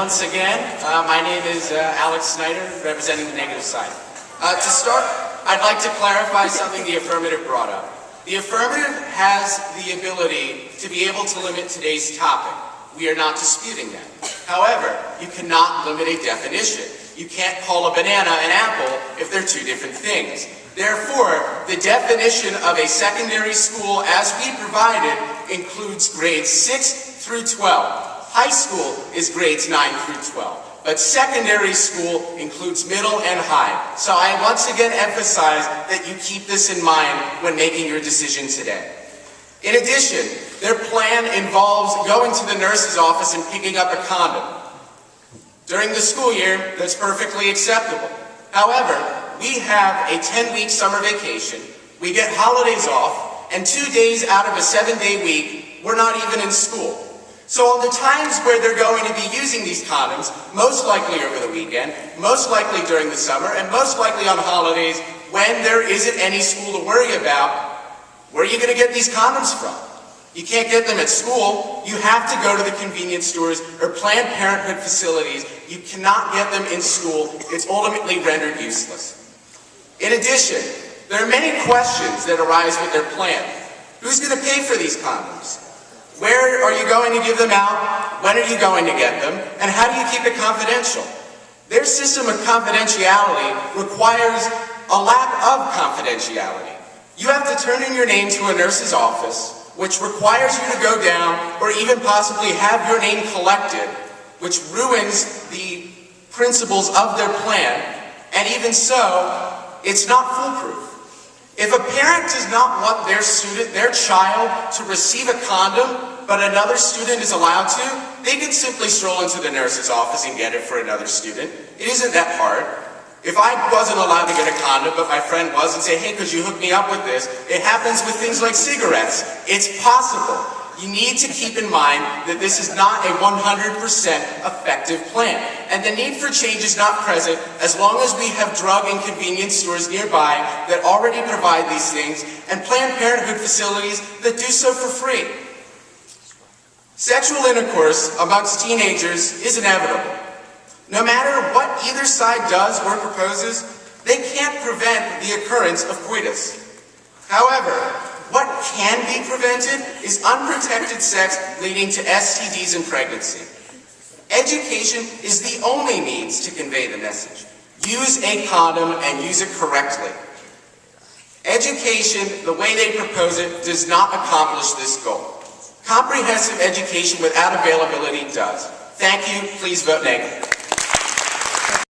once again. My name is Alec representing the negative side. To start, I'd like to clarify something the affirmative brought up. The affirmative has the ability to be able to limit today's topic. We are not disputing that. However, you cannot limit a definition. You can't call a banana an apple if they're two different things. Therefore, the definition of a secondary school as we provided includes grades 6 through 12. High school is grades 9 through 12. But secondary school includes middle and high. So I once again emphasize that you keep this in mind when making your decision today. In addition, their plan involves going to the nurse's office and picking up a condom. During the school year, that's perfectly acceptable. However, we have a 10-week summer vacation, we get holidays off, and 2 days out of a 7-day week, we're not even in school. So on the times where they're going to be using these condoms, most likely over the weekend, most likely during the summer, and most likely on holidays when there isn't any school to worry about, where are you going to get these condoms from? You can't get them at school. You have to go to the convenience stores or Planned Parenthood facilities. You cannot get them in school. It's ultimately rendered useless. In addition, there are many questions that arise with their plan. Who's going to pay for these condoms? Where are you going to give them out? When are you going to get them? And how do you keep it confidential? Their system of confidentiality requires a lack of confidentiality. You have to turn in your name to a nurse's office, which requires you to go down or even possibly have your name collected, which ruins the principles of their plan. And even so, it's not foolproof. If a parent does not want their child to receive a condom, but another student is allowed to, they can simply stroll into the nurse's office and get it for another student. It isn't that hard. If I wasn't allowed to get a condom, but my friend was, and say, hey, could you hook me up with this? It happens with things like cigarettes. It's possible. You need to keep in mind that this is not a 100% effective plan. And the need for change is not present as long as we have drug and convenience stores nearby that already provide these things and Planned Parenthood facilities that do so for free. Sexual intercourse amongst teenagers is inevitable. No matter what either side does or proposes, they can't prevent the occurrence of coitus. However, what can be prevented is unprotected sex leading to STDs and pregnancy. Education is the only means to convey the message. Use a condom and use it correctly. Education, the way they propose it, does not accomplish this goal. Comprehensive education without availability does. Thank you. Please vote negative.